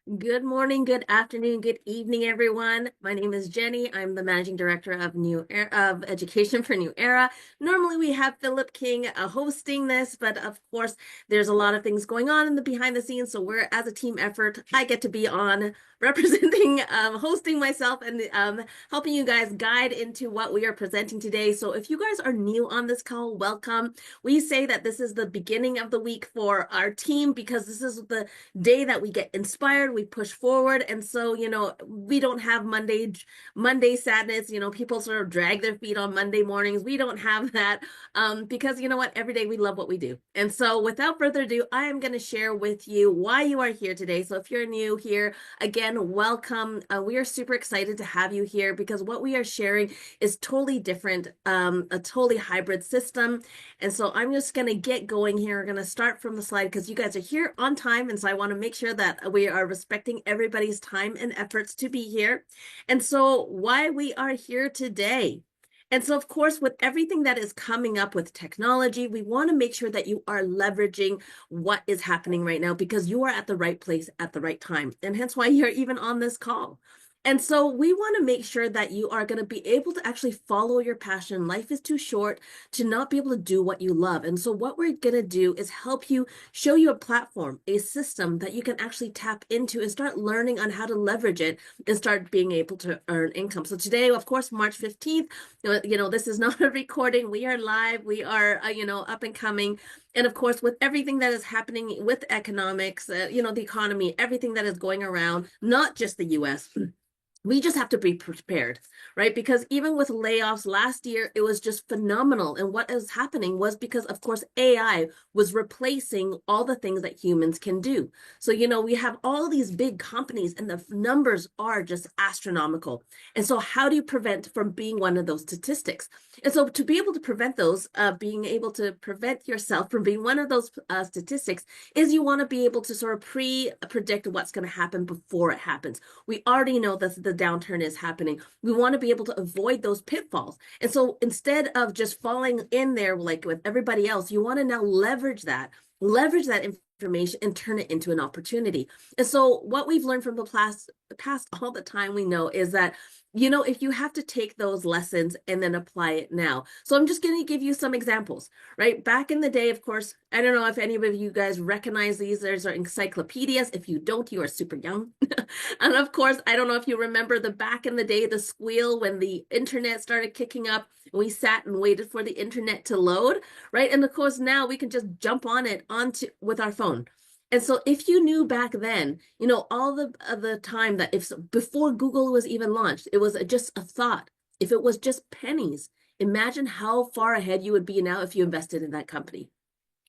Good morning, good afternoon, good evening, everyone. My name is Jenny. I'm the managing director of of Education for New Era. Normally, we have Philip King hosting this, but of course, there's a lot of things going on in the behind the scenes. So we're as a team effort. I get to be on representing, hosting myself and helping you guys guide into what we are presenting today. So if you guys are new on this call, welcome. We say that this is the beginning of the week for our team because this is the day that we get inspired, we push forward. And so, we don't have Monday sadness. People sort of drag their feet on Monday mornings. We don't have that because you know what? Every day we love what we do. And so without further ado, I am going to share with you why you are here today. So if you're new here, again, welcome. We are super excited to have you here because what we are sharing is totally different, a totally hybrid system. And so I'm just going to get going here. We're going to start from the slide because you guys are here on time. And so I want to make sure that we are respecting everybody's time and efforts to be here. And so why we are here today. And so, of course, with everything that is coming up with technology, we want to make sure that you are leveraging what is happening right now because you are at the right place at the right time. And hence why you're even on this call. And so we want to make sure that you are going to be able to actually follow your passion. Life is too short to not be able to do what you love. And so what we're going to do is help you, show you a platform, a system that you can actually tap into and start learning on how to leverage it and start being able to earn income. So today, of course, March 15th, this is not a recording. We are live. We are, up and coming. And of course, with everything that is happening with economics, the economy, everything that is going around, not just the US, we just have to be prepared, right? Because even with layoffs last year, it was just phenomenal. And what is happening was because, of course, AI was replacing all the things that humans can do. So, we have all these big companies and the numbers are just astronomical. And so how do you prevent from being one of those statistics? And so to be able to prevent those, being able to prevent yourself from being one of those statistics is you want to be able to sort of predict what's going to happen before it happens. We already know that the downturn is happening. We want to be able to avoid those pitfalls. And so instead of just falling in there like with everybody else, you want to now leverage that information and turn it into an opportunity. And so what we've learned from the past all the time we know is that if you have to take those lessons and then apply it now. So I'm just going to give you some examples, right? Back in the day, of course, I don't know if any of you guys recognize these. There's our encyclopedias. If you don't, you are super young. And of course, I don't know if you remember the back in the day, the squeal when the internet started kicking up and we sat and waited for the internet to load, right? And of course, now we can just jump on it with our phone. And so if you knew back then, all the time that if before Google was even launched, it was just a thought. If it was just pennies, imagine how far ahead you would be now if you invested in that company,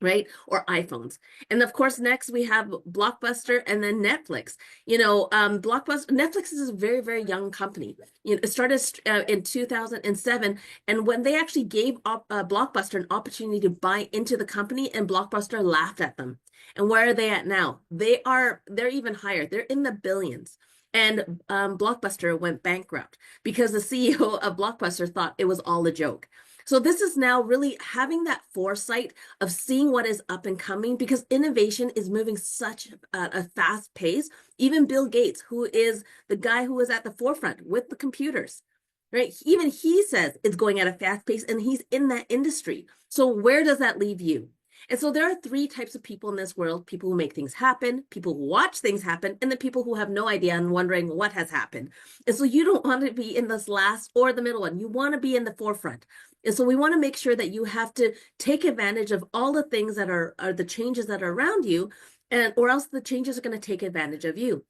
right? Or iPhones. And of course, next we have Blockbuster and then Netflix. Netflix is a very, very young company. It started in 2007. And when they actually gave Blockbuster an opportunity to buy into the company, and Blockbuster laughed at them. And where are they at now? They're even higher. They're in the billions. And Blockbuster went bankrupt because the CEO of Blockbuster thought it was all a joke. So this is now really having that foresight of seeing what is up and coming because innovation is moving such a fast pace. Even Bill Gates, who is the guy who is at the forefront with the computers, right? Even he says it's going at a fast pace and he's in that industry. So where does that leave you? And so there are three types of people in this world: people who make things happen, people who watch things happen, and the people who have no idea and wondering what has happened. And so you don't want to be in this last or the middle one. You want to be in the forefront. And so we want to make sure that you have to take advantage of all the things that are the changes that are around you, or else the changes are going to take advantage of you.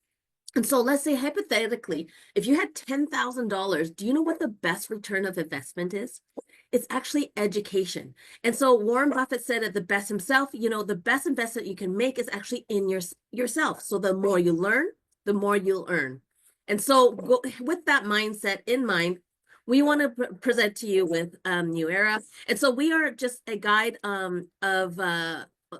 And so let's say hypothetically, if you had $10,000, do you know what the best return of investment is? It's actually education. And so Warren Buffett said it the best himself, the best investment you can make is actually in yourself. So the more you learn, the more you'll earn. And so with that mindset in mind, we want to present to you with New Era. And so we are just a guide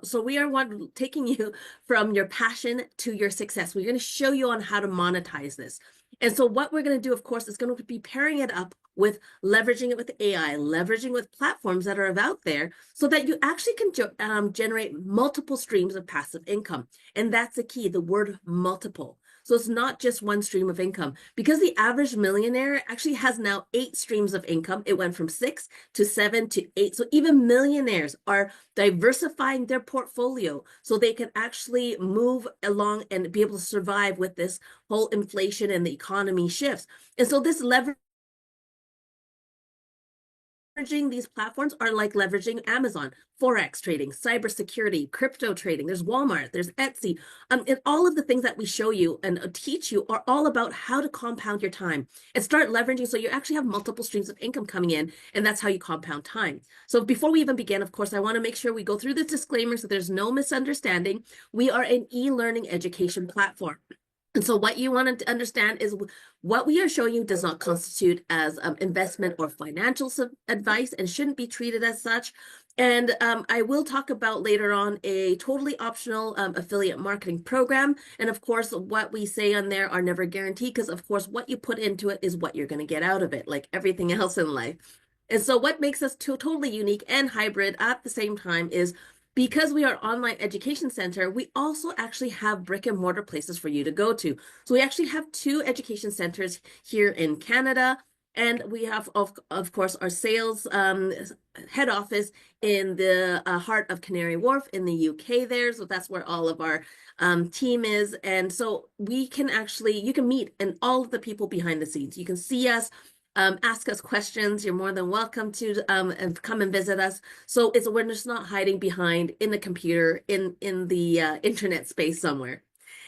so we are taking you from your passion to your success. We're going to show you on how to monetize this. And so what we're going to do, of course, is going to be pairing it up with leveraging it with AI, leveraging with platforms that are out there so that you actually can generate multiple streams of passive income. And that's the key, the word multiple. So it's not just one stream of income, because the average millionaire actually has now 8 streams of income. It went from 6 to 7 to 8. So even millionaires are diversifying their portfolio so they can actually move along and be able to survive with this whole inflation and the economy shifts. And so this leverage leveraging these platforms are like leveraging Amazon, Forex trading, cybersecurity, crypto trading. There's Walmart, there's Etsy. And all of the things that we show you and teach you are all about how to compound your time and start leveraging so you actually have multiple streams of income coming in, and that's how you compound time. So before we even begin, of course, I want to make sure we go through this disclaimer so there's no misunderstanding. We are an e-learning education platform. And so what you want to understand is what we are showing you does not constitute as investment or financial advice and shouldn't be treated as such. And I will talk about later on a totally optional affiliate marketing program. And of course, what we say on there are never guaranteed, because of course, what you put into it is what you're going to get out of it, like everything else in life. And so what makes us totally unique and hybrid at the same time is because we are online education center, we also actually have brick and mortar places for you to go to. So we actually have 2 education centers here in Canada, and we have, of course, our sales head office in the heart of Canary Wharf in the UK there. So that's where all of our team is. And so we can actually, you can meet and all of the people behind the scenes. You can see us. Ask us questions. You're more than welcome to and come and visit us. So we're just not hiding behind in the computer in the internet space somewhere.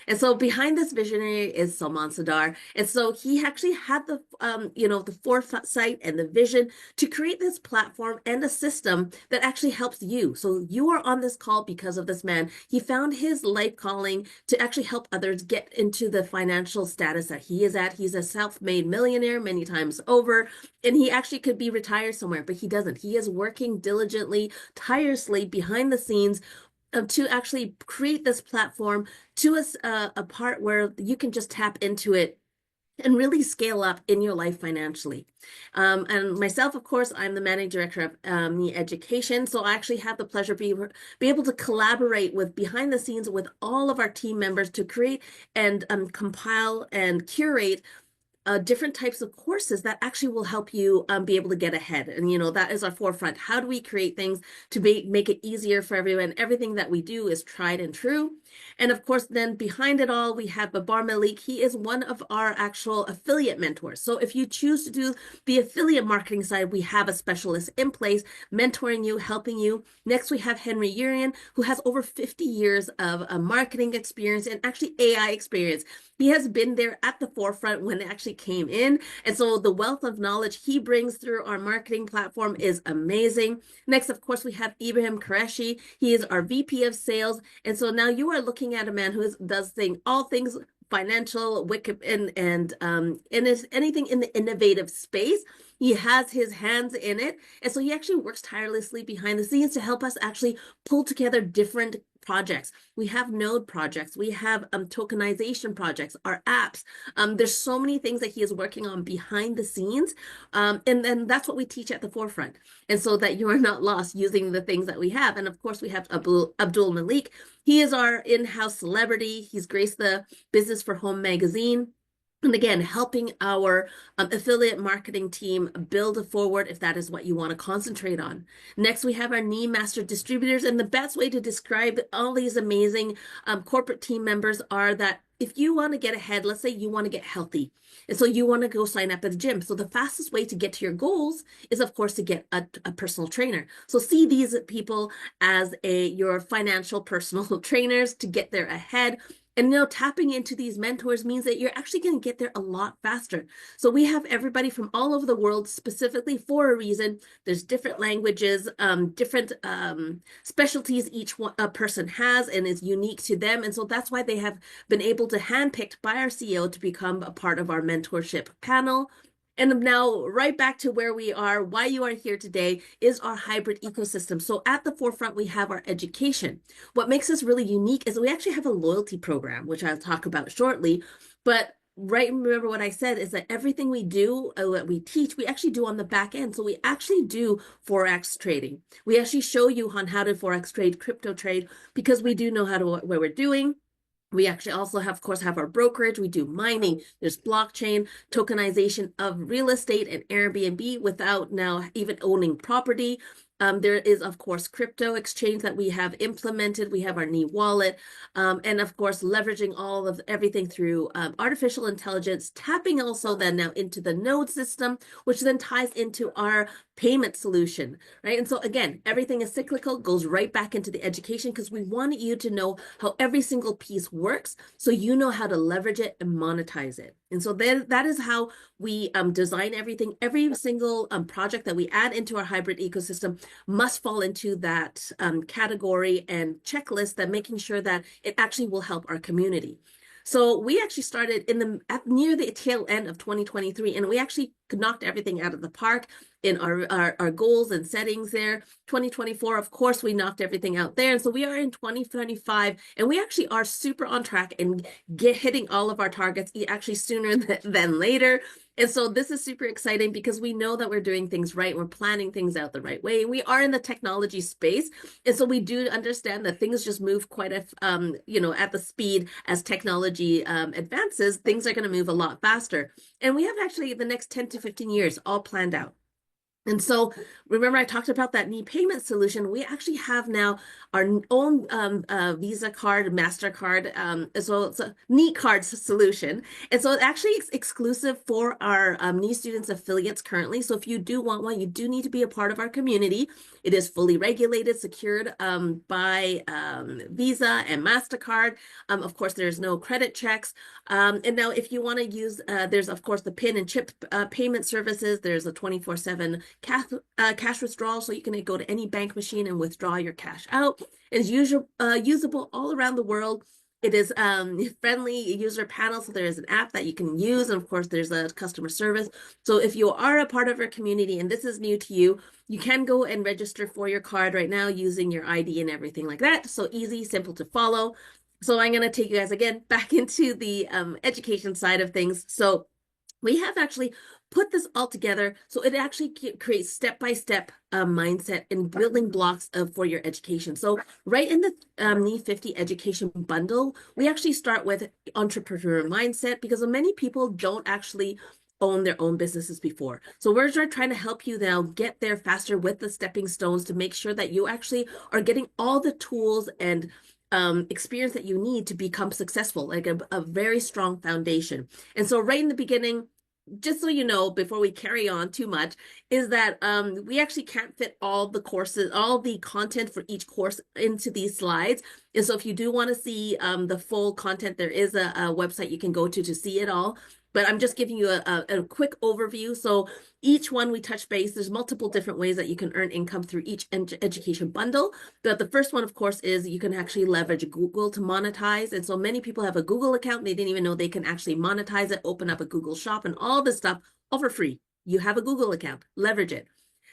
And so behind this visionary is Salman Sadar. And so he actually had the, the foresight and the vision to create this platform and a system that actually helps you. So you are on this call because of this man. He found his life calling to actually help others get into the financial status that he is at. He's a self-made millionaire many times over, and he actually could be retired somewhere, but he doesn't. He is working diligently, tirelessly behind the scenes to actually create this platform to a part where you can just tap into it and really scale up in your life financially. And myself, of course, I'm the managing director of the education. So I actually have the pleasure of be able to collaborate with behind the scenes with all of our team members to create and compile and curate different types of courses that actually will help you be able to get ahead. And, that is our forefront. How do we create things to make it easier for everyone? Everything that we do is tried and true. And of course, then behind it all, we have Babar Malik. He is one of our actual affiliate mentors. So if you choose to do the affiliate marketing side, we have a specialist in place mentoring you, helping you. Next, we have Henry Urian, who has over 50 years of marketing experience and actually AI experience. He has been there at the forefront when it actually came in. And so the wealth of knowledge he brings through our marketing platform is amazing. Next, of course, we have Ibrahim Qureshi. He is our VP of sales. And so now you are looking at a man who does all things financial, and is anything in the innovative space. He has his hands in it. And so he actually works tirelessly behind the scenes to help us actually pull together different projects. We have node projects. We have tokenization projects, our apps. There's so many things that he is working on behind the scenes. And then that's what we teach at the forefront. And so that you are not lost using the things that we have. And of course, we have Abdul Malik. He is our in-house celebrity. He's graced the Business for Home magazine. And again, helping our affiliate marketing team build forward if that is what you want to concentrate on. Next, we have our NEE Master Distributors. And the best way to describe all these amazing corporate team members are that if you want to get ahead, let's say you want to get healthy, and so you want to go sign up at the gym. So the fastest way to get to your goals is, of course, to get a personal trainer. So see these people as your financial personal trainers to get there ahead. And tapping into these mentors means that you're actually going to get there a lot faster. So we have everybody from all over the world specifically for a reason. There's different languages, different specialties each person has and is unique to them. And so that's why they have been able to handpicked by our CEO to become a part of our mentorship panel. And now right back to where we are, why you are here today is our hybrid ecosystem. So at the forefront, we have our education. What makes us really unique is we actually have a loyalty program, which I'll talk about shortly. But remember what I said is that everything we do, what we teach, we actually do on the back end. So we actually do Forex trading. We actually show you on how to Forex trade, crypto trade, because we do know what we're doing. We actually also have, of course, have our brokerage. We do mining. There's blockchain, tokenization of real estate and Airbnb without now even owning property. There is, of course, crypto exchange that we have implemented. We have our knee wallet, and of course, leveraging all of everything through artificial intelligence, tapping also then now into the node system, which then ties into our payment solution, right? And so again, everything is cyclical, goes right back into the education because we want you to know how every single piece works so you know how to leverage it and monetize it. And so that is how we design everything. Every single project that we add into our hybrid ecosystem must fall into that category and checklist, that making sure that it actually will help our community. So we actually started near the tail end of 2023, and we actually knocked everything out of the park in our goals and settings there. 2024, of course, we knocked everything out there. And so we are in 2025, and we actually are super on track and hitting all of our targets actually sooner than later. And so this is super exciting because we know that we're doing things right. We're planning things out the right way. We are in the technology space. And so we do understand that things just move quite at the speed as technology advances, things are going to move a lot faster. And we have actually the next 10 to 15 years all planned out. And so remember, I talked about that knee payment solution. We actually have now our own Visa card, MasterCard, so it's a knee cards solution. And so it actually is exclusive for our knee students affiliates currently. So if you do want one, you do need to be a part of our community. It is fully regulated, secured by Visa and MasterCard. Of course, there's no credit checks. And now if you want to use, there's of course the PIN and chip payment services. There's a 24/7 cash withdrawal, so you can go to any bank machine and withdraw your cash out. It's usable all around the world. It is friendly user panel, so there is an app that you can use, and of course there's a customer service. So if you are a part of our community and this is new to you, you can go and register for your card right now using your ID and everything like that. So easy, simple to follow. So I'm going to take you guys again back into the education side of things. So we have actually put this all together so it actually creates step-by-step mindset and building blocks for your education. So right in the Knee 50 education bundle, we actually start with entrepreneur mindset because many people don't actually own their own businesses before. So we're trying to help you now get there faster with the stepping stones to make sure that you actually are getting all the tools and experience that you need to become successful, like a very strong foundation. And so right in the beginning, just so you know, before we carry on too much, is that we actually can't fit all the courses, all the content for each course into these slides. And so if you do want to see the full content, there is a website you can go to see it all. But I'm just giving you a quick overview. So each one we touch base, there's multiple different ways that you can earn income through each education bundle. But the first one, of course, is you can actually leverage Google to monetize. And so many people have a Google account. They didn't even know they can actually monetize it, open up a Google shop and all this stuff all for free. You have a Google account, leverage it.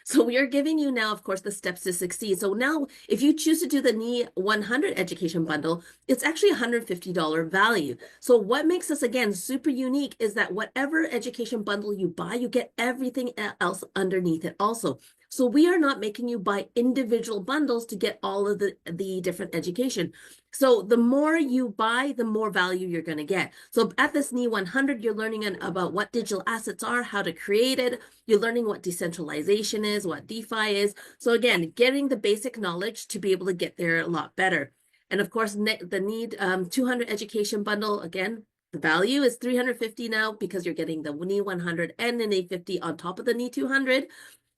So we are giving you now, of course, the steps to succeed. So now if you choose to do the Knee 100 education bundle, it's actually $150 value. So what makes us, again, super unique is that whatever education bundle you buy, you get everything else underneath it also. So we are not making you buy individual bundles to get all of the different education. So the more you buy, the more value you're going to get. So at this Knee 100, you're learning about what digital assets are, how to create it. You're learning what decentralization is, what DeFi is. So again, getting the basic knowledge to be able to get there a lot better. And of course, the Knee 200 education bundle, again, the value is $350 now because you're getting the Knee 100 and the Knee 50 on top of the Knee 200.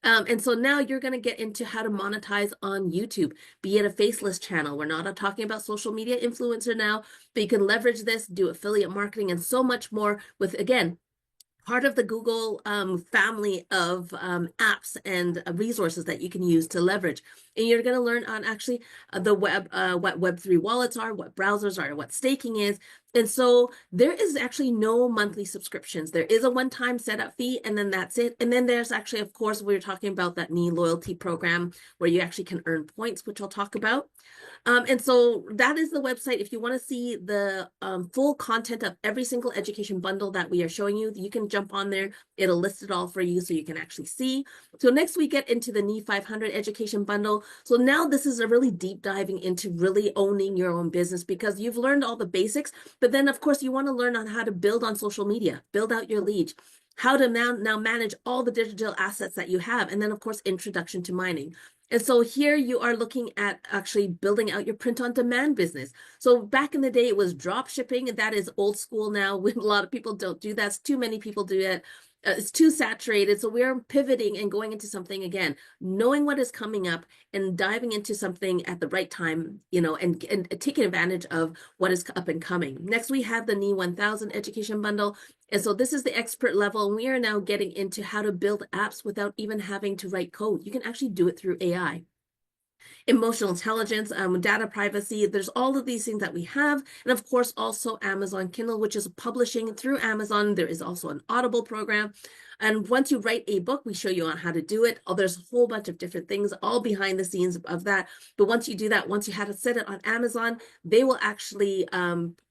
And so now you're going to get into how to monetize on YouTube, be it a faceless channel. We're not talking about social media influencer now, but you can leverage this, do affiliate marketing, and so much more with, again, part of the Google family of apps and resources that you can use to leverage. And you're going to learn on actually the web, what Web3 wallets are, what browsers are, what staking is, And so there is actually no monthly subscriptions. There is a one-time setup fee, and then that's it. And then there's actually, of course, we were talking about that knee loyalty program where you actually can earn points, which I'll talk about. And so that is the website. If you want to see the full content of every single education bundle that we are showing you, you can jump on there. It'll list it all for you so you can actually see. So next we get into the knee 500 education bundle. So now this is a really deep diving into really owning your own business, because you've learned all the basics, but then of course you want to learn on how to build on social media, build out your lead, how to now manage all the digital assets that you have, and then of course introduction to mining. And so here you are looking at actually building out your print on demand business. So back in the day, it was drop shipping, and that is old school now. A lot of people don't do that. Too many people do it. It's too saturated. So we're pivoting and going into something again, knowing what is coming up and diving into something at the right time, and taking advantage of what is up and coming. Next, we have the knee 1000 education bundle. And so this is the expert level, and we are now getting into how to build apps without even having to write code. You can actually do it through AI. Emotional intelligence, data privacy, there's all of these things that we have. And of course, also Amazon Kindle, which is publishing through Amazon. There is also an Audible program. And once you write a book, we show you on how to do it. Oh, there's a whole bunch of different things all behind the scenes of that. But once you do that, once you have to set it on Amazon, they will actually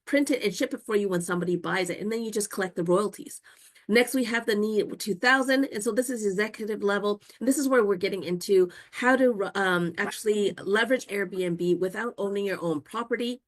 print it and ship it for you when somebody buys it. And then you just collect the royalties. Next, we have the knee 2000. And so this is executive level. And this is where we're getting into how to actually leverage Airbnb without owning your own property.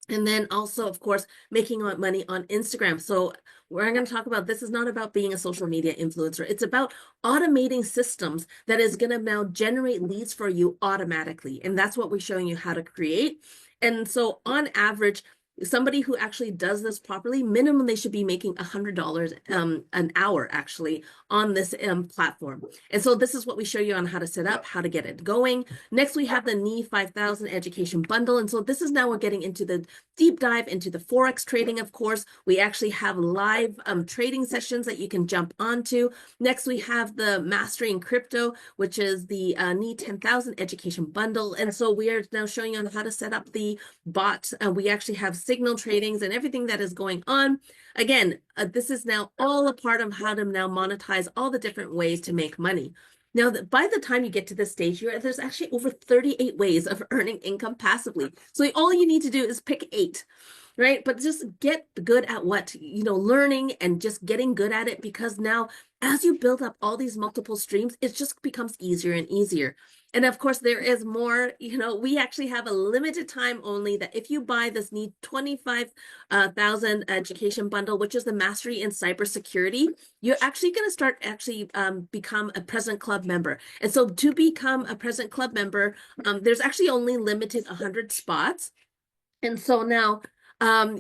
And then also, of course, making money on Instagram. So we're going to talk about, this is not about being a social media influencer. It's about automating systems that is going to now generate leads for you automatically. And that's what we're showing you how to create. And so on average, somebody who actually does this properly, minimum, they should be making $100 an hour actually on this platform. And so this is what we show you on how to set up, how to get it going. Next, we have the knee 5000 education bundle. And so this is now we're getting into the deep dive into the Forex trading. Of course, we actually have live trading sessions that you can jump onto. Next, we have the Mastery in Crypto, which is the knee 10,000 education bundle. And so we are now showing you on how to set up the bot. We actually have signal tradings and everything that is going on. Again, this is now all a part of how to now monetize all the different ways to make money. Now, by the time you get to this stage, there's actually over 38 ways of earning income passively. So all you need to do is pick 8, right? But just get good at what, learning and just getting good at it, because now as you build up all these multiple streams, it just becomes easier and easier. And of course, there is more, we actually have a limited time only that if you buy this knee 25,000 education bundle, which is the Mastery in Cybersecurity, you're actually going to start become a President Club member. And so to become a President Club member, there's actually only limited 100 spots. And so now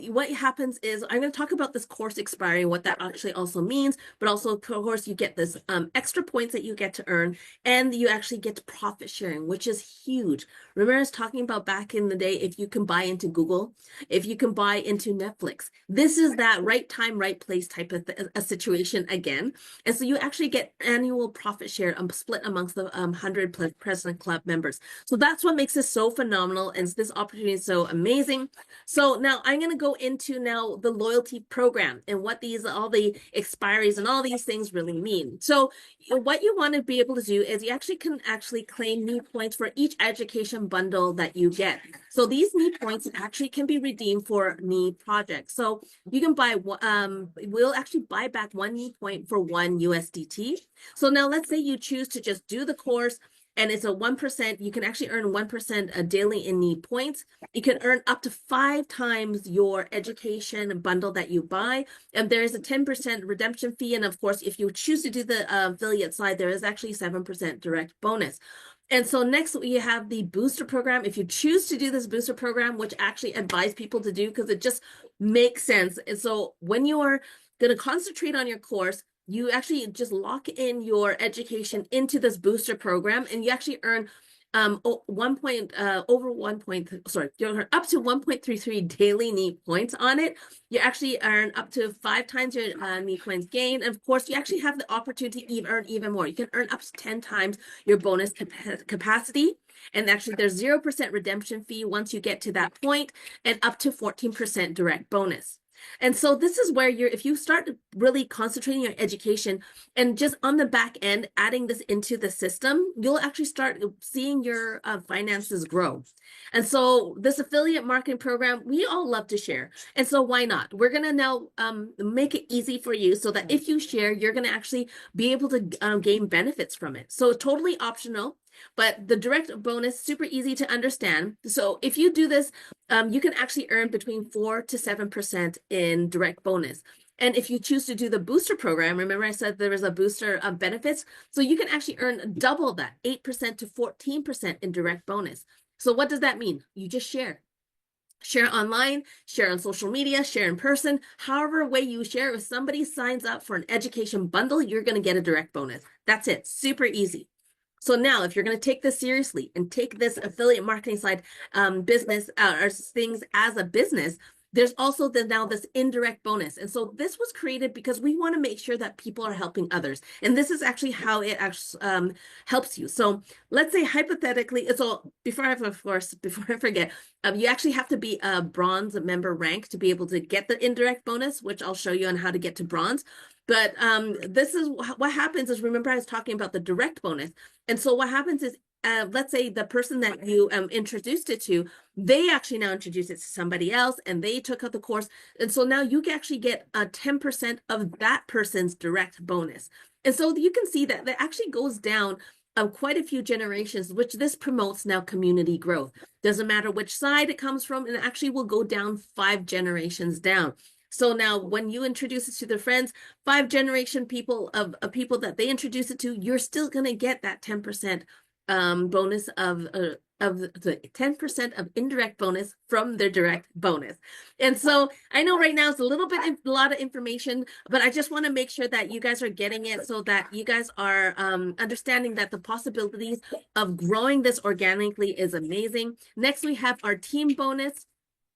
what happens is I'm going to talk about this course expiry, what that actually also means, but also, of course, you get this extra points that you get to earn, and you actually get profit sharing, which is huge. Remember I was talking about back in the day, if you can buy into Google, if you can buy into Netflix, this is that right time, right place type of a situation again. And so you actually get annual profit share split amongst the 100 President Club members. So that's what makes this so phenomenal, and this opportunity is so amazing. So now I'm going to go into now the loyalty program and what all the expiries and all these things really mean. So what you want to be able to do is you actually can claim knee points for each education bundle that you get. So these knee points actually can be redeemed for knee projects. So you can buy, we'll actually buy back 1 knee point for 1 USDT. So now let's say you choose to just do the course, and it's a 1%. You can actually earn 1% daily in knee points. You can earn up to 5 times your education bundle that you buy. And there is a 10% redemption fee. And of course, if you choose to do the affiliate side, there is actually 7% direct bonus. And so next we have the booster program. If you choose to do this booster program, which I actually advise people to do because it just makes sense. And so when you are going to concentrate on your course, you actually just lock in your education into this booster program, and you actually earn over you'll earn up to 1.33 daily neat points on it. You actually earn up to 5 times your neat points gain. And of course, you actually have the opportunity to earn even more. You can earn up to 10 times your bonus capacity. And actually, there's 0% redemption fee once you get to that point, and up to 14% direct bonus. And so this is where if you start really concentrating your education and just on the back end, adding this into the system, you'll actually start seeing your finances grow. And so this affiliate marketing program, we all love to share. And so why not? We're going to now make it easy for you so that if you share, you're going to actually be able to gain benefits from it. So totally optional. But the direct bonus, super easy to understand. So if you do this, you can actually earn between 4 to 7% in direct bonus. And if you choose to do the booster program, remember I said there was a booster of benefits. So you can actually earn double that, 8% to 14% in direct bonus. So what does that mean? You just share. Share online, share on social media, share in person. However way you share, if somebody signs up for an education bundle, you're going to get a direct bonus. That's it. Super easy. So now if you're going to take this seriously and take this affiliate marketing side business or things as a business, there's also now this indirect bonus. And so this was created because we want to make sure that people are helping others. And this is actually how it actually helps you. So let's say hypothetically, so before I forget, you actually have to be a bronze member rank to be able to get the indirect bonus, which I'll show you on how to get to bronze. But this is what happens is, remember I was talking about the direct bonus. And so what happens is, let's say the person that you introduced it to, they actually now introduce it to somebody else and they took out the course. And so now you can actually get 10% of that person's direct bonus. And so you can see that actually goes down quite a few generations, which this promotes now community growth. Doesn't matter which side it comes from, and it actually will go down 5 generations down. So now when you introduce it to their friends, 5 generation people of people that they introduce it to, you're still going to get that 10% bonus of the 10% of indirect bonus from their direct bonus. And so I know right now it's a lot of information, but I just want to make sure that you guys are getting it so that you guys are understanding that the possibilities of growing this organically is amazing. Next, we have our team bonus.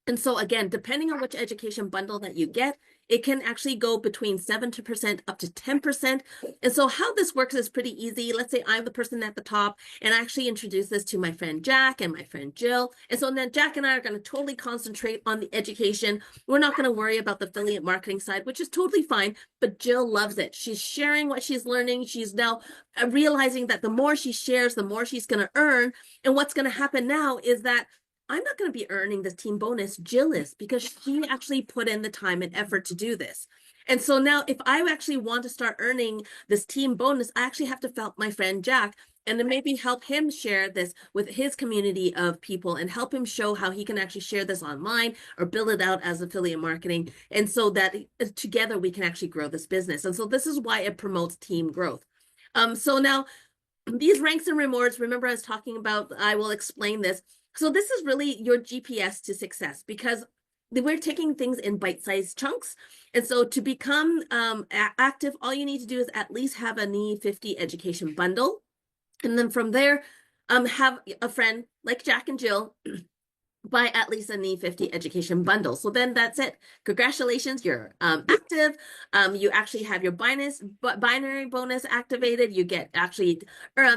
And so again, depending on which education bundle that you get, it can actually go between 7% up to 10%. And so how this works is pretty easy. Let's say I'm the person at the top and I actually introduce this to my friend Jack and my friend Jill. And so then Jack and I are going to totally concentrate on the education. We're not going to worry about the affiliate marketing side, which is totally fine, but Jill loves it. She's sharing what she's learning. She's now realizing that the more she shares, the more she's going to earn. And what's going to happen now is that I'm not going to be earning this team bonus. Jill is, because she actually put in the time and effort to do this. And so now if I actually want to start earning this team bonus, I actually have to help my friend Jack and then maybe help him share this with his community of people and help him show how he can actually share this online or build it out as affiliate marketing. And so that together we can actually grow this business. And so this is why it promotes team growth. So now these ranks and rewards, remember I was talking about, I will explain this. So this is really your GPS to success, because we're taking things in bite-sized chunks. And so to become active, all you need to do is at least have a NEE 50 education bundle. And then from there, have a friend like Jack and Jill buy at least a NEE 50 education bundle. So then that's it. Congratulations, you're active. You actually have your binary bonus activated. You get actually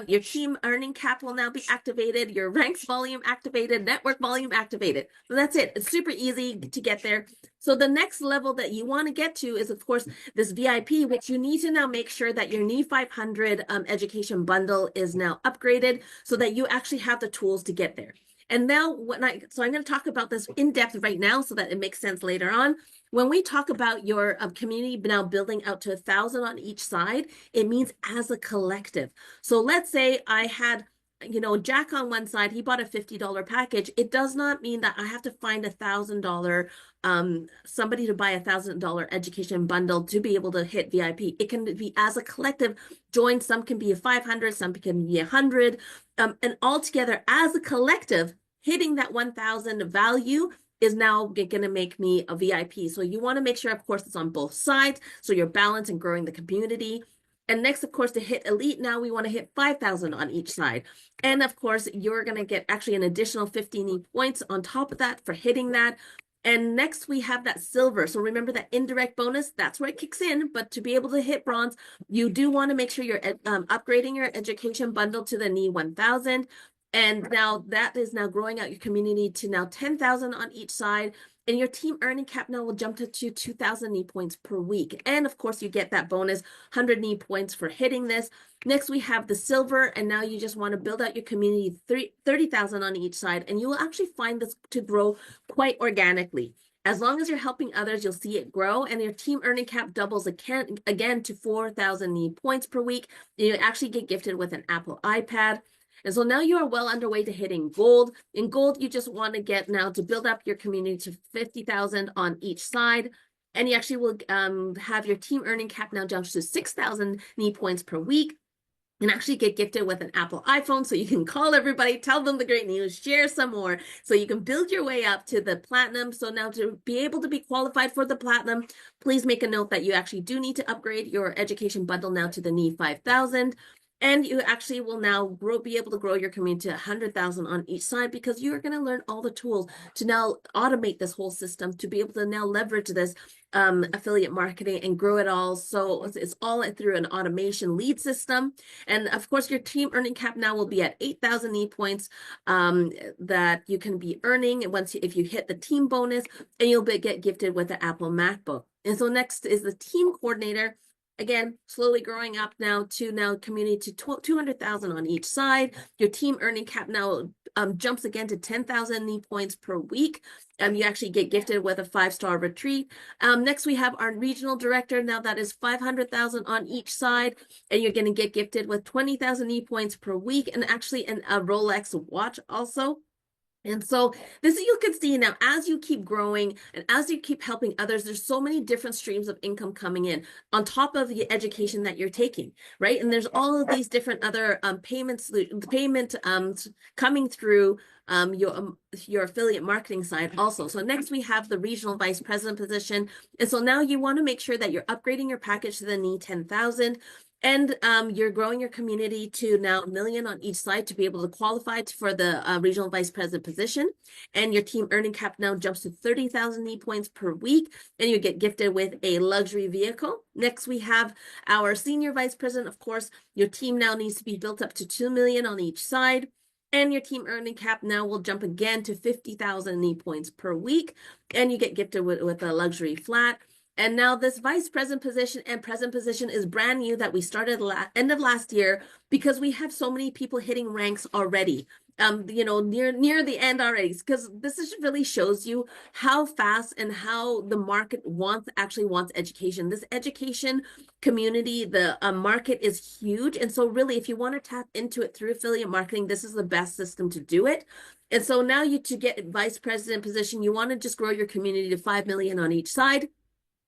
your team earning cap will now be activated. Your ranks volume activated. Network volume activated. So that's it. It's super easy to get there. So the next level that you want to get to is, of course, this VIP, which you need to now make sure that your NEE 500 education bundle is now upgraded so that you actually have the tools to get there. And now so I'm going to talk about this in depth right now so that it makes sense later on. When we talk about your community now building out to 1,000 on each side, it means as a collective. So let's say I had, Jack on one side, he bought a $50 package. It does not mean that I have to find $1,000, somebody to buy $1,000 education bundle to be able to hit VIP. It can be as a collective join. Some can be a 500, some can be 100. And all together as a collective, hitting that 1,000 value is now going to make me a VIP. So you want to make sure, of course, it's on both sides. So you're balanced and growing the community. And next, of course, to hit elite, now we want to hit 5,000 on each side. And of course, you're going to get actually an additional 15 neat points on top of that for hitting that. And next we have that silver. So remember that indirect bonus, that's where it kicks in. But to be able to hit bronze, you do want to make sure you're upgrading your education bundle to the NEE 1000. And now that is now growing out your community to now 10,000 on each side. And your team earning cap now will jump to 2,000 NEE points per week. And of course, you get that bonus 100 NEE points for hitting this. Next, we have the silver, and now you just want to build out your community 30,000 on each side, and you will actually find this to grow quite organically. As long as you're helping others, you'll see it grow, and your team earning cap doubles again to 4,000 NEE points per week. And you actually get gifted with an Apple iPad. And so now you are well underway to hitting gold. In gold, you just want to get now to build up your community to 50,000 on each side. And you actually will have your team earning cap now jump to 6,000 NEE points per week. And actually get gifted with an Apple iPhone so you can call everybody, tell them the great news, share some more, so you can build your way up to the platinum. So now to be able to be qualified for the platinum, please make a note that you actually do need to upgrade your education bundle now to the NEE 5000. And you actually will now be able to grow your community to 100,000 on each side, because you're going to learn all the tools to now automate this whole system, to be able to now leverage this affiliate marketing and grow it all. So it's all through an automation lead system. And of course, your team earning cap now will be at 8,000 NEE points that you can be earning if you hit the team bonus, and you'll get gifted with the Apple MacBook. And so next is the team coordinator. Again, slowly growing up now to community to 200,000 on each side. Your team earning cap now jumps again to 10,000 NEE points per week. You actually get gifted with a 5-star retreat. Next, we have our regional director. Now that is 500,000 on each side, and you're going to get gifted with 20,000 NEE points per week, and actually a Rolex watch also. And so this, you can see now, as you keep growing and as you keep helping others, there's so many different streams of income coming in on top of the education that you're taking, right? And there's all of these different other payment coming through your affiliate marketing side also. So next we have the regional vice president position. And so now you want to make sure that you're upgrading your package to the NEE 10,000. And you're growing your community to now 1 million on each side to be able to qualify for the regional vice president position. And your team earning cap now jumps to 30,000 NEE points per week, and you get gifted with a luxury vehicle. Next, we have our senior vice president. Of course, your team now needs to be built up to 2 million on each side. And your team earning cap now will jump again to 50,000 NEE points per week, and you get gifted with a luxury flat. And now this vice president position and president position is brand new that we started end of last year, because we have so many people hitting ranks already, near the end already, because this really shows you how fast and how the market actually wants education. This education community, the market is huge. And so really, if you want to tap into it through affiliate marketing, this is the best system to do it. And so now to get vice president position, you want to just grow your community to 5 million on each side.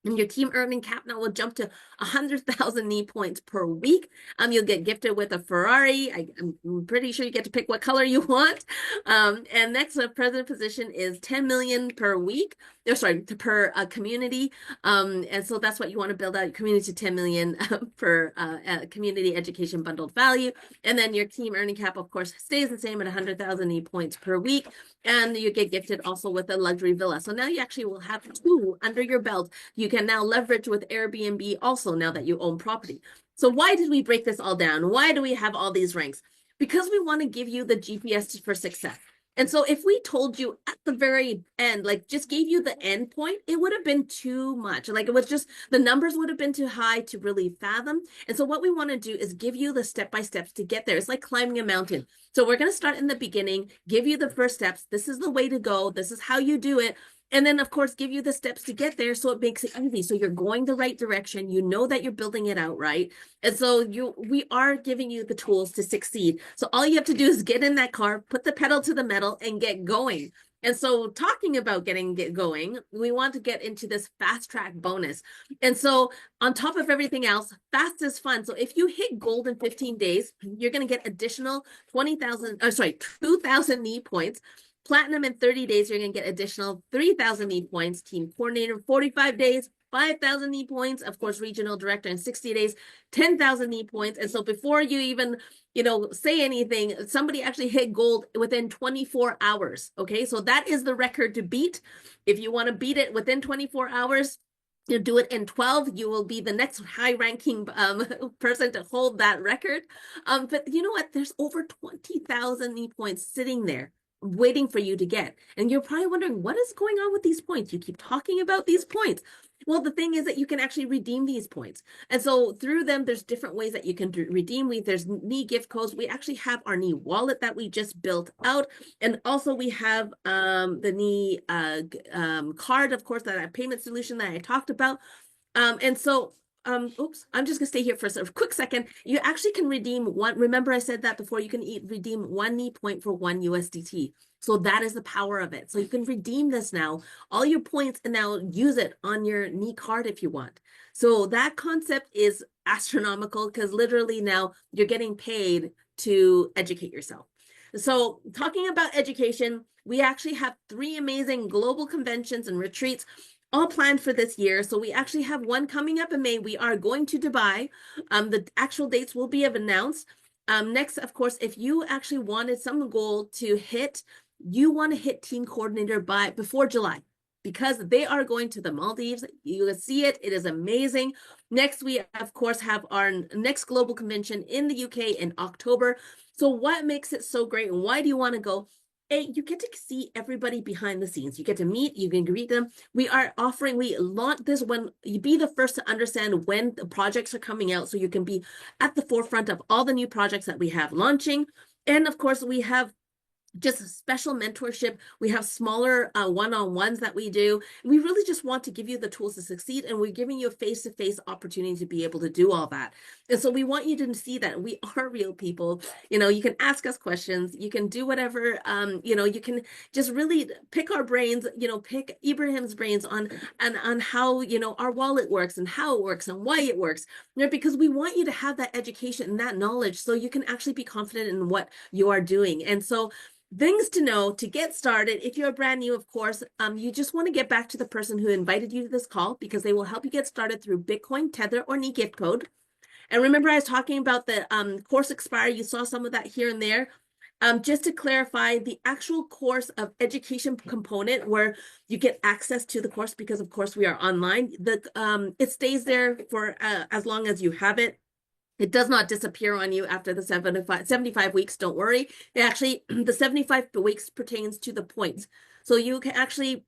And your team earning cap now will jump to 100,000 NEE points per week. You'll get gifted with a Ferrari. I'm pretty sure you get to pick what color you want. And next, the president position is 10 million per week. Per community. And so that's what you want to build out your community to 10 million per community education bundled value. And then your team earning cap, of course, stays the same at 100,000 NEE points per week. And you get gifted also with a luxury villa. So now you actually will have 2 under your belt. You can now leverage with Airbnb also now that you own property. So why did we break this all down? Why do we have all these ranks? Because we want to give you the GPS for success. And so if we told you at the very end, like just gave you the end point, it would have been too much. Like it was just, the numbers would have been too high to really fathom. And so what we want to do is give you the step-by-steps to get there. It's like climbing a mountain. So we're going to start in the beginning, give you the first steps. This is the way to go. This is how you do it. And then, of course, give you the steps to get there so it makes it easy. So you're going the right direction. You know that you're building it out right. And so we are giving you the tools to succeed. So all you have to do is get in that car, put the pedal to the metal, and get going. And so talking about get going, we want to get into this fast track bonus. And so on top of everything else, fast is fun. So if you hit gold in 15 days, you're going to get additional 2,000 NEE points. Platinum in 30 days, you're going to get additional 3,000 NEE points. Team coordinator in 45 days, 5,000 knee points. Of course, regional director in 60 days, 10,000 knee points. And so before you even, say anything, somebody actually hit gold within 24 hours. Okay, so that is the record to beat. If you want to beat it within 24 hours, you do it in 12, you will be the next high-ranking person to hold that record. But you know what? There's over 20,000 knee points sitting there waiting for you to get. And you're probably wondering, what is going on with these points? You keep talking about these points. Well, the thing is that you can actually redeem these points. And so through them, there's different ways that you can redeem. There's knee gift codes. We actually have our knee wallet that we just built out. And also we have the knee card, of course, that payment solution that I talked about. And so oops, I'm just gonna stay here for a quick second. You actually can redeem one. Remember I said that before, you can redeem 1 knee point for 1 USDT. So that is the power of it. So you can redeem this now, all your points, and now use it on your knee card if you want. So that concept is astronomical, because literally now you're getting paid to educate yourself. So talking about education, we actually have 3 amazing global conventions and retreats all planned for this year. So we actually have one coming up in May. We are going to Dubai. The actual dates will be announced. Next, of course, if you actually wanted some goal to hit, you want to hit team coordinator before July, because they are going to the Maldives. You will see it. It is amazing. Next, we, of course, have our next global convention in the UK in October. So what makes it so great, and why do you want to go? You get to see everybody behind the scenes. You get to meet, you can greet them. We launch this when you be the first to understand when the projects are coming out, so you can be at the forefront of all the new projects that we have launching. And of course, we have just special mentorship. We have smaller one-on-ones that we do. We really just want to give you the tools to succeed, and we're giving you a face-to-face opportunity to be able to do all that. And so we want you to see that we are real people. You can ask us questions, you can do whatever, you can just really pick our brains, pick Ibrahim's brains on how, our wallet works and how it works and why it works, because we want you to have that education and that knowledge so you can actually be confident in what you are doing. And so things to know to get started. If you're brand new, of course, you just want to get back to the person who invited you to this call, because they will help you get started through Bitcoin, Tether, or knee gift code. And remember, I was talking about the course expire. You saw some of that here and there. Just to clarify, the actual course of education component where you get access to the course, because of course we are online, it stays there for as long as you have it. It does not disappear on you after the 75 weeks. Don't worry. Actually, the 75 weeks pertains to the points. So you can actually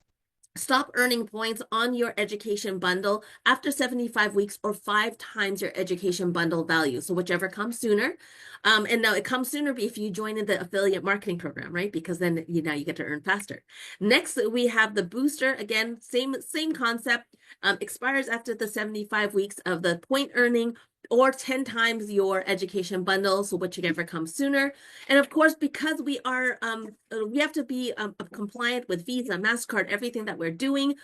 stop earning points on your education bundle after 75 weeks, or 5 times your education bundle value. So whichever comes sooner. And now it comes sooner if you join in the affiliate marketing program, right? Because then now you get to earn faster. Next, we have the booster. Again, same concept. Expires after the 75 weeks of the point earning, or 10 times your education bundle, so whichever comes sooner. And of course, because we have to be compliant with Visa, MasterCard, everything that we're doing,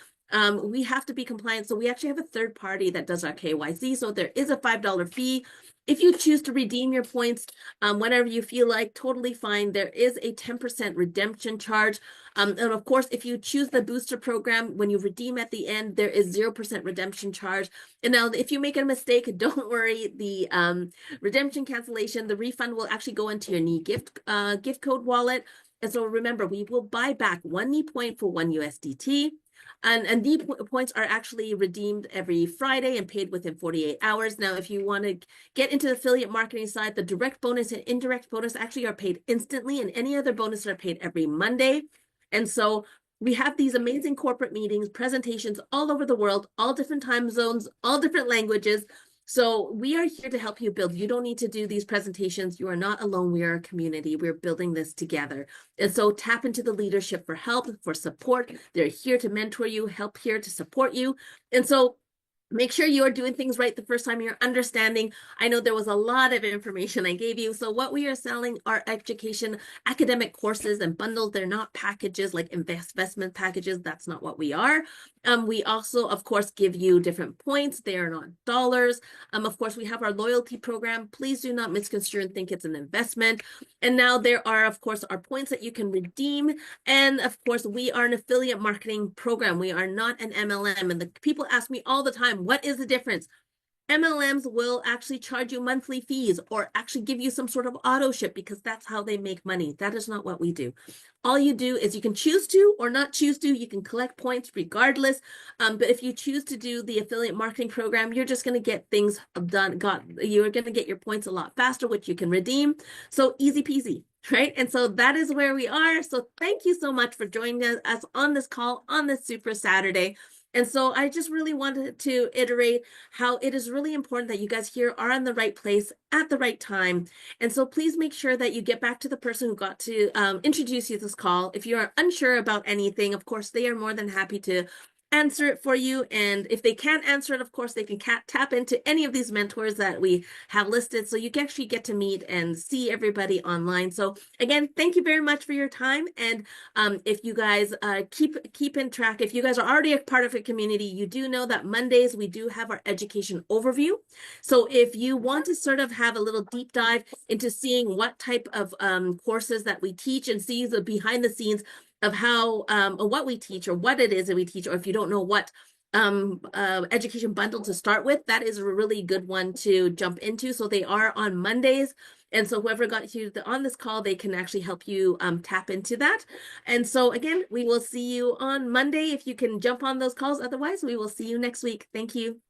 we have to be compliant. So we actually have a third party that does our KYC. So there is a $5 fee. If you choose to redeem your points whenever you feel like, totally fine. There is a 10% redemption charge. And of course, if you choose the booster program, when you redeem at the end, there is 0% redemption charge. And now if you make a mistake, don't worry, the redemption cancellation, the refund will actually go into your knee gift code wallet. And so remember, we will buy back 1 knee point for 1 USDT. And the points are actually redeemed every Friday and paid within 48 hours. Now, if you want to get into the affiliate marketing side, the direct bonus and indirect bonus actually are paid instantly, and any other bonuses are paid every Monday. And so we have these amazing corporate meetings, presentations all over the world, all different time zones, all different languages. So we are here to help you build. You don't need to do these presentations. You are not alone. We are a community. We're building this together. And so tap into the leadership for help, for support. They're here to mentor you, here to support you. And so Make sure you are doing things right the first time. You're understanding. I know there was a lot of information I gave you. So what we are selling are education, academic courses and bundles. They're not packages like investment packages. That's not what we are. We also, of course, give you different points. They are not dollars. Of course, we have our loyalty program. Please do not misconstrue and think it's an investment. And now there are, of course, our points that you can redeem. And of course, we are an affiliate marketing program. We are not an MLM. And the people ask me all the time, what is the difference? MLMs will actually charge you monthly fees or actually give you some sort of auto ship because that's how they make money. That is not what we do. All you do is you can choose to or not choose to. You can collect points regardless. But if you choose to do the affiliate marketing program, you're just going to get things done. You're going to get your points a lot faster, which you can redeem. So easy peasy. Right. And so that is where we are. So thank you so much for joining us on this call on this Super Saturday. And so I just really wanted to iterate how it is really important that you guys here are in the right place at the right time. And so please make sure that you get back to the person who got to introduce you to this call. If you are unsure about anything, of course, they are more than happy to answer it for you. And if they can't answer it, of course, they can tap into any of these mentors that we have listed. So you can actually get to meet and see everybody online. So again, thank you very much for your time. And if you guys keep in track, if you guys are already a part of a community, you do know that Mondays we do have our education overview. So if you want to sort of have a little deep dive into seeing what type of courses that we teach and see the behind the scenes of how or what we teach or what it is that we teach, or if you don't know what education bundle to start with, that is a really good one to jump into. So they are on Mondays. And so whoever got you on this call, they can actually help you tap into that. And so again, we will see you on Monday if you can jump on those calls. Otherwise, we will see you next week. Thank you.